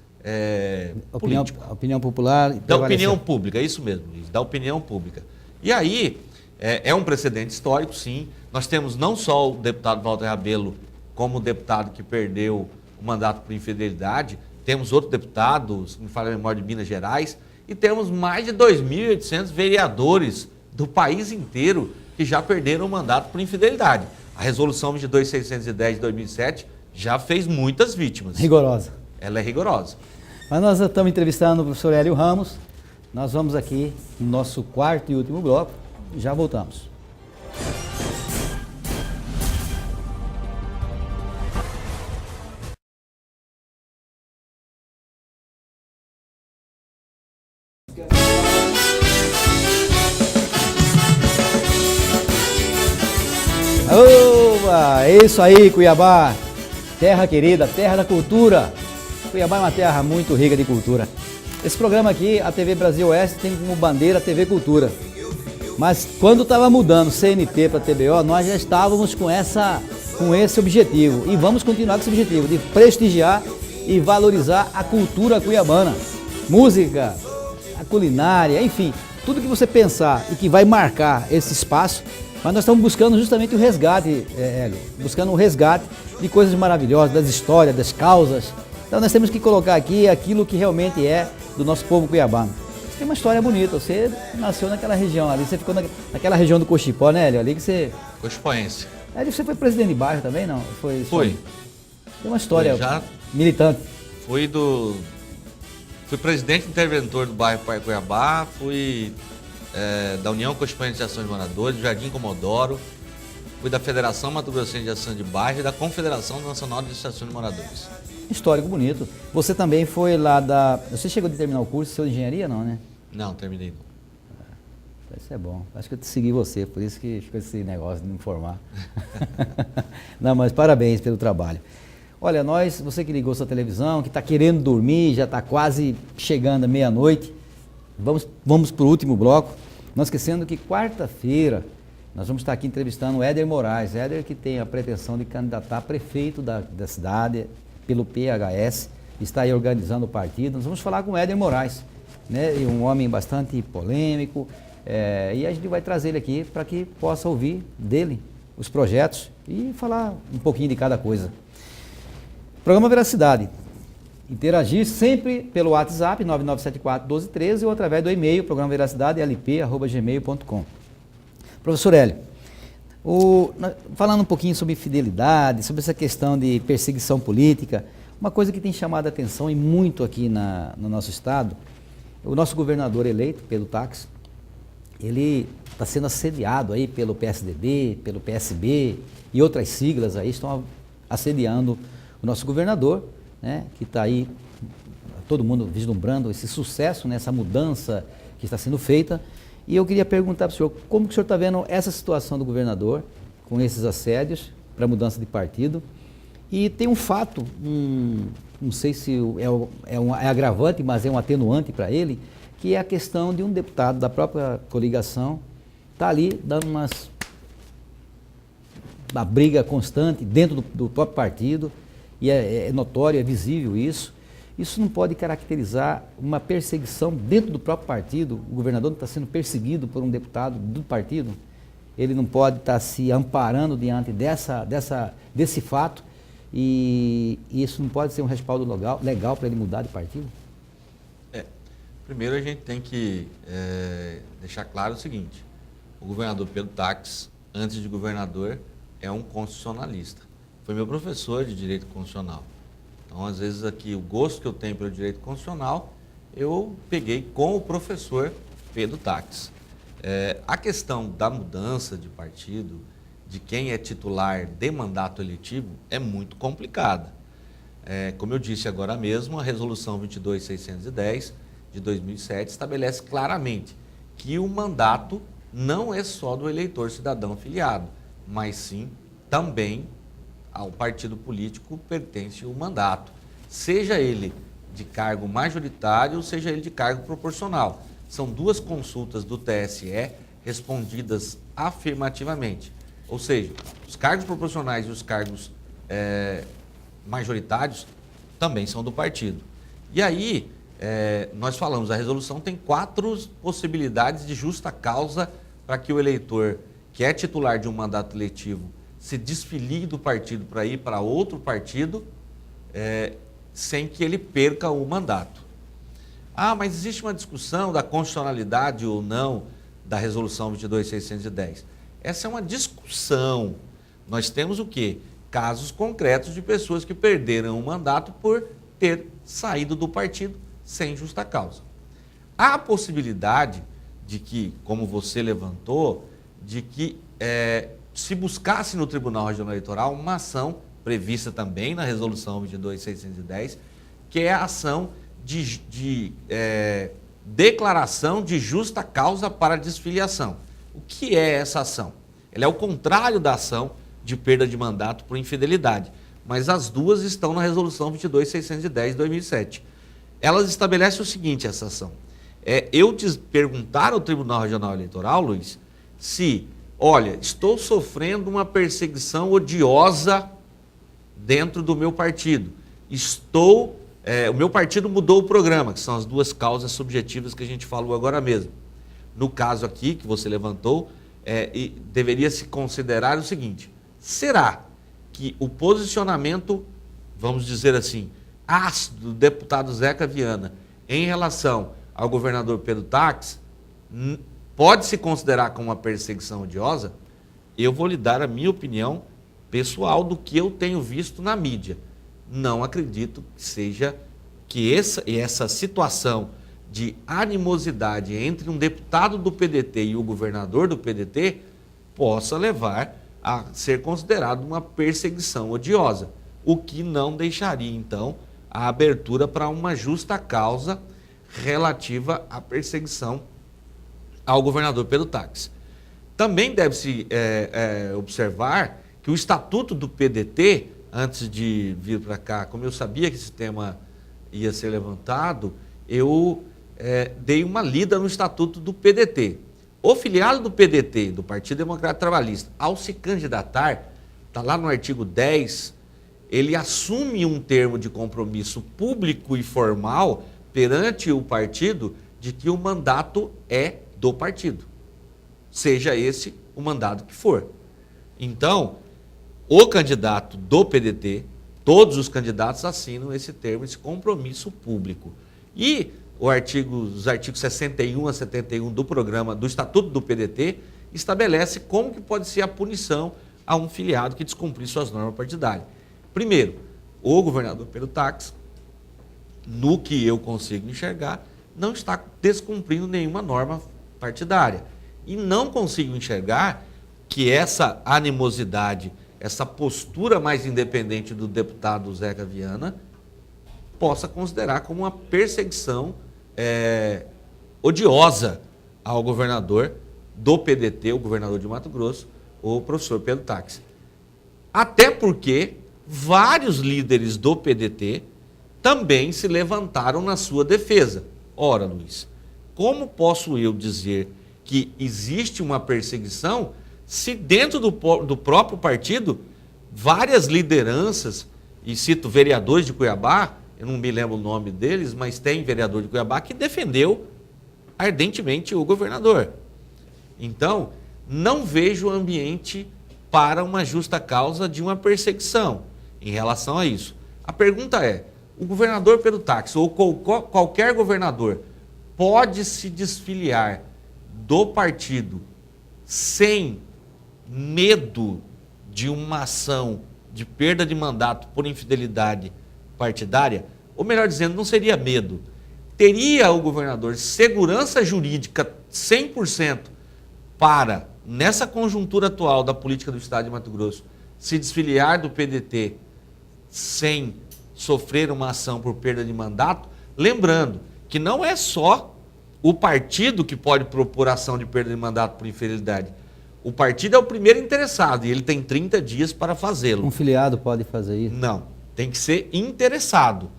político. Opinião popular. Da opinião pública, é isso mesmo, Luiz, da opinião pública. E aí, é um precedente histórico, sim. Nós temos não só o deputado Walter Rabelo como deputado que perdeu o mandato por infidelidade, temos outro deputado, se me falha a memória, de Minas Gerais, e temos mais de 2.800 vereadores do país inteiro que já perderam o mandato por infidelidade. A resolução 22.610 de 2007 já fez muitas vítimas. Rigorosa. Ela é rigorosa. Mas nós estamos entrevistando o professor Hélio Ramos. Nós vamos aqui no nosso quarto e último bloco. Já voltamos. Oba, é isso aí, Cuiabá, terra querida, terra da cultura. Cuiabá é uma terra muito rica de cultura. Esse programa aqui, a TV Brasil Oeste, tem como bandeira a TV Cultura. Mas quando estava mudando CNT para TBO, nós já estávamos com esse objetivo. E vamos continuar com esse objetivo, de prestigiar e valorizar a cultura cuiabana. Música, a culinária, enfim, tudo que você pensar e que vai marcar esse espaço. Mas nós estamos buscando justamente o resgate, Hélio, buscando o resgate de coisas maravilhosas, das histórias, das causas. Então nós temos que colocar aqui aquilo que realmente é do nosso povo cuiabano. Você tem uma história bonita, você nasceu naquela região ali, você ficou naquela região do Cochipó, né, Hélio? Ali que você... Cochipoense. Você foi presidente de bairro também, não? Foi. Tem uma história Já militante. fui presidente interventor do bairro Parque Cuiabá, fui da União Constituinte de Ação de Moradores, do Jardim Comodoro, fui da Federação Mato Grossense de Ação de Bairro e da Confederação Nacional de Associação de Moradores. Histórico bonito. Você também foi lá da... Você chegou a terminar o curso seu de engenharia, não, né? Não, terminei não. Isso é bom. Acho que eu segui você, por isso que ficou esse negócio de me informar. Não, mas parabéns pelo trabalho. Olha, você que ligou sua televisão, que está querendo dormir, já está quase chegando à meia-noite, vamos para o último bloco. Não esquecendo que quarta-feira nós vamos estar aqui entrevistando o Éder Moraes. Éder que tem a pretensão de candidatar a prefeito da cidade pelo PHS, está aí organizando o partido. Nós vamos falar com o Éder Moraes, né? Um homem bastante polêmico, e a gente vai trazer ele aqui para que possa ouvir dele os projetos e falar um pouquinho de cada coisa. Programa Veracidade. Interagir sempre pelo WhatsApp 9974-1213 ou através do e-mail programaveracidade.lp@gmail.com. Professor Hélio, falando um pouquinho sobre fidelidade, sobre essa questão de perseguição política, uma coisa que tem chamado a atenção e muito aqui no nosso estado, o nosso governador eleito, Pedro Taques, ele está sendo assediado aí pelo PSDB, pelo PSB e outras siglas aí estão assediando o nosso governador, né, que está aí, todo mundo vislumbrando esse sucesso, né, essa mudança que está sendo feita. E eu queria perguntar para o senhor, como que o senhor está vendo essa situação do governador, com esses assédios para mudança de partido? E tem um fato, não sei se é agravante, mas é um atenuante para ele, que é a questão de um deputado da própria coligação estar ali dando uma briga constante dentro do próprio partido, e é notório, é visível isso. Isso não pode caracterizar uma perseguição dentro do próprio partido. O governador não está sendo perseguido por um deputado do partido. Ele não pode estar se amparando diante desse fato, e isso não pode ser um respaldo legal para ele mudar de partido? Primeiro a gente tem que deixar claro o seguinte: o governador Pedro Taques, antes de governador, é um constitucionalista. Foi meu professor de Direito Constitucional. Então, às vezes aqui, o gosto que eu tenho pelo Direito Constitucional, eu peguei com o professor Pedro Taques. A questão da mudança de partido, de quem é titular de mandato eletivo, é muito complicada. Como eu disse agora mesmo, a Resolução 22.610 de 2007 estabelece claramente que o mandato não é só do eleitor cidadão filiado, mas sim também ao partido político pertence o mandato, seja ele de cargo majoritário, seja ele de cargo proporcional. São duas consultas do TSE respondidas afirmativamente. Ou seja, os cargos proporcionais e os cargos majoritários também são do partido. E aí, nós falamos, a resolução tem 4 possibilidades de justa causa para que o eleitor, que é titular de um mandato eletivo, se desfilie do partido para ir para outro partido, sem que ele perca o mandato. Mas existe uma discussão da constitucionalidade ou não da Resolução 22.610. Essa é uma discussão. Nós temos o quê? Casos concretos de pessoas que perderam o mandato por ter saído do partido sem justa causa. Há a possibilidade de que, como você levantou, de que se buscasse no Tribunal Regional Eleitoral uma ação prevista também na Resolução 22.610, que é a ação de declaração de justa causa para desfiliação. O que é essa ação? Ela é o contrário da ação de perda de mandato por infidelidade, mas as duas estão na Resolução 22.610 de 2007. Elas estabelecem o seguinte, essa ação. Eu te perguntar ao Tribunal Regional Eleitoral, Luiz, se, olha, estou sofrendo uma perseguição odiosa dentro do meu partido. O meu partido mudou o programa, que são as duas causas subjetivas que a gente falou agora mesmo. No caso aqui, que você levantou, deveria se considerar o seguinte: será que o posicionamento, vamos dizer assim, ácido do deputado Zeca Viana em relação ao governador Pedro Taques pode se considerar como uma perseguição odiosa? eu vou lhe dar a minha opinião pessoal do que eu tenho visto na mídia. Não acredito que seja que essa situação de animosidade entre um deputado do PDT e o governador do PDT possa levar a ser considerado uma perseguição odiosa, o que não deixaria, então, a abertura para uma justa causa relativa à perseguição ao governador Pedro Taques. Também deve-se observar que o estatuto do PDT, antes de vir para cá, como eu sabia que esse tema ia ser levantado, eu dei uma lida no estatuto do PDT. O filiado do PDT, do Partido Democrata Trabalhista, ao se candidatar, está lá no artigo 10, ele assume um termo de compromisso público e formal perante o partido de que o mandato é do partido, seja esse o mandato que for. Então, o candidato do PDT, todos os candidatos assinam esse termo, esse compromisso público. E os artigos 61 a 71 do Estatuto do PDT estabelece como que pode ser a punição a um filiado que descumprir suas normas partidárias. Primeiro, o governador Pedro Taques, no que eu consigo enxergar, não está descumprindo nenhuma norma partidária. E não consigo enxergar que essa animosidade, essa postura mais independente do deputado Zeca Viana possa considerar como uma perseguição odiosa ao governador do PDT, o governador de Mato Grosso, o professor Pedro Taques. Até porque vários líderes do PDT também se levantaram na sua defesa. Ora, Luiz, como posso eu dizer que existe uma perseguição se dentro do próprio partido várias lideranças, e cito vereadores de Cuiabá, eu não me lembro o nome deles, mas tem vereador de Cuiabá que defendeu ardentemente o governador. Então, não vejo ambiente para uma justa causa de uma perseguição em relação a isso. A pergunta é, o governador Pedro Taques ou qualquer governador pode se desfiliar do partido sem medo de uma ação de perda de mandato por infidelidade partidária? Ou melhor dizendo, não seria medo. Teria o governador segurança jurídica 100% para, nessa conjuntura atual da política do Estado de Mato Grosso, se desfiliar do PDT sem sofrer uma ação por perda de mandato? Lembrando que não é só o partido que pode propor ação de perda de mandato por infidelidade. O partido é o primeiro interessado e ele tem 30 dias para fazê-lo. Um filiado pode fazer isso? Não, tem que ser interessado.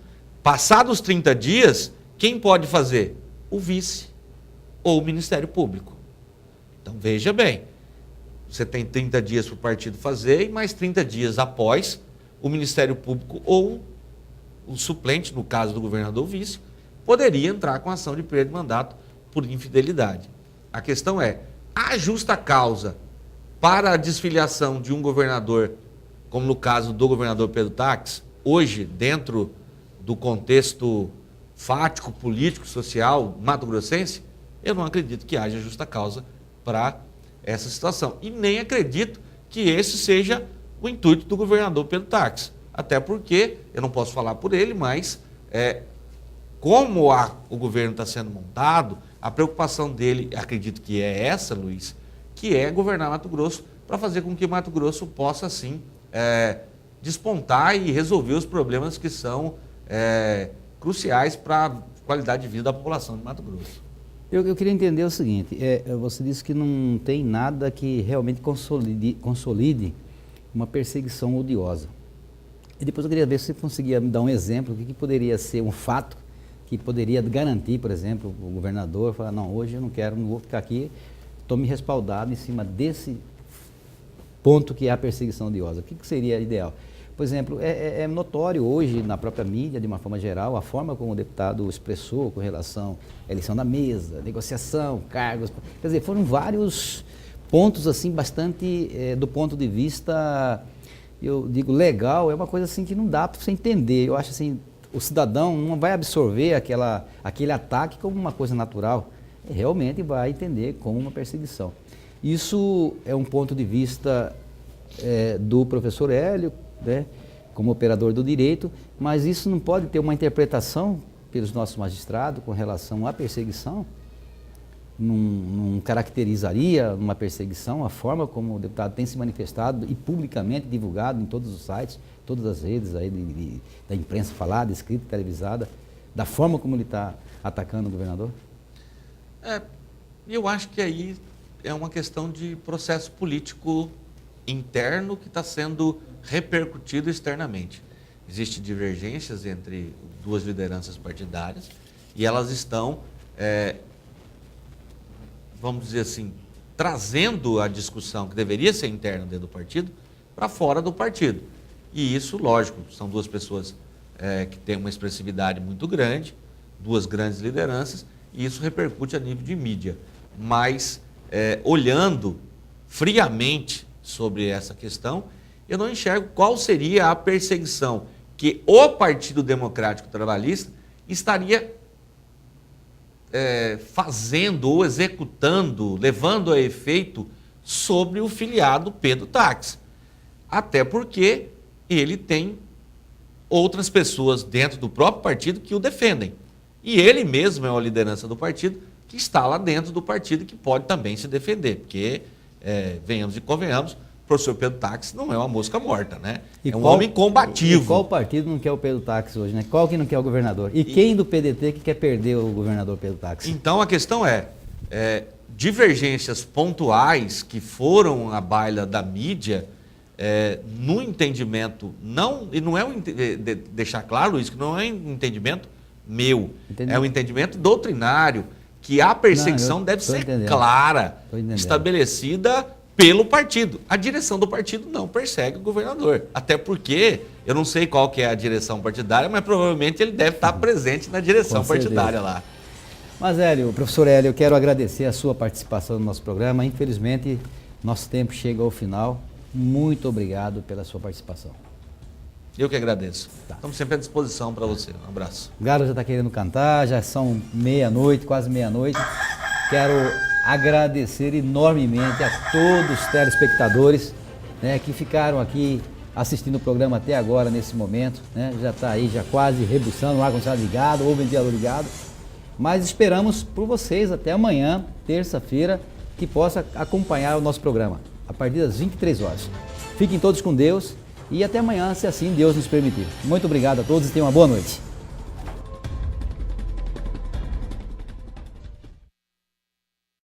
Passados os 30 dias, quem pode fazer? O vice ou o Ministério Público. Então veja bem, você tem 30 dias para o partido fazer e mais 30 dias após, o Ministério Público ou o suplente, no caso do governador vice, poderia entrar com ação de perda de mandato por infidelidade. A questão é, a justa causa para a desfiliação de um governador, como no caso do governador Pedro Taques, hoje, dentro do contexto fático, político, social, mato-grossense, eu não acredito que haja justa causa para essa situação. E nem acredito que esse seja o intuito do governador Pedro Taques. Até porque, eu não posso falar por ele, mas como o governo está sendo montado, a preocupação dele, acredito que é essa, Luiz, que é governar Mato Grosso para fazer com que Mato Grosso possa, sim, despontar e resolver os problemas que são cruciais para a qualidade de vida da população de Mato Grosso. Eu queria entender o seguinte, você disse que não tem nada que realmente consolide uma perseguição odiosa. E depois eu queria ver se você conseguia me dar um exemplo, o que poderia ser um fato que poderia garantir, por exemplo, o governador falar, não, hoje eu não quero, não vou ficar aqui, estou me respaldado em cima desse ponto que é a perseguição odiosa. O que seria ideal? Por exemplo, é notório hoje na própria mídia, de uma forma geral, a forma como o deputado expressou com relação à eleição da mesa, negociação, cargos. Quer dizer, foram vários pontos assim bastante, do ponto de vista, eu digo, legal, é uma coisa assim que não dá para você entender. Eu acho assim, o cidadão não vai absorver aquele ataque como uma coisa natural. Realmente vai entender como uma perseguição. Isso é um ponto de vista do professor Hélio, né, como operador do direito, mas isso não pode ter uma interpretação pelos nossos magistrados com relação à perseguição. Não caracterizaria uma perseguição a forma como o deputado tem se manifestado e publicamente divulgado em todos os sites, todas as redes aí da imprensa falada, escrita, televisada, da forma como ele está atacando o governador? Eu acho que aí é uma questão de processo político interno que está sendo repercutido externamente. Existem divergências entre duas lideranças partidárias e elas estão, vamos dizer assim, trazendo a discussão que deveria ser interna dentro do partido para fora do partido. E isso, lógico, são duas pessoas que têm uma expressividade muito grande, duas grandes lideranças, e isso repercute a nível de mídia. Mas, olhando friamente sobre essa questão, eu não enxergo qual seria a perseguição que o Partido Democrático Trabalhista estaria fazendo ou executando, levando a efeito sobre o filiado Pedro Táxi. Até porque ele tem outras pessoas dentro do próprio partido que o defendem. E ele mesmo é uma liderança do partido que está lá dentro do partido e que pode também se defender. Porque, venhamos e convenhamos, o professor Pedro Táxi não é uma mosca morta, né? É um homem combativo. E qual partido não quer o Pedro Táxi hoje, né? Qual que não quer o governador? E quem do PDT que quer perder o governador Pedro Táxi? Então a questão divergências pontuais que foram à baila da mídia, no entendimento, e não é deixar claro isso, que não é um entendimento meu, é um entendimento doutrinário, que a perseguição deve ser clara, estabelecida pelo partido. A direção do partido não persegue o governador, até porque eu não sei qual que é a direção partidária, mas provavelmente ele deve estar presente na direção partidária lá. Mas, Hélio, professor Hélio, eu quero agradecer a sua participação no nosso programa. Infelizmente, nosso tempo chega ao final. Muito obrigado pela sua participação. Eu que agradeço. Estamos sempre à disposição para você. Um abraço. O Galo já está querendo cantar, já são meia-noite, quase meia-noite. Quero agradecer enormemente a todos os telespectadores, né, que ficaram aqui assistindo o programa até agora, nesse momento, né, já está aí, já quase rebuçando, o ar-condicionado ligado, ou o ventilador ligado, mas esperamos por vocês até amanhã, terça-feira, que possa acompanhar o nosso programa, a partir das 23 horas. Fiquem todos com Deus e até amanhã, se assim Deus nos permitir. Muito obrigado a todos e tenham uma boa noite.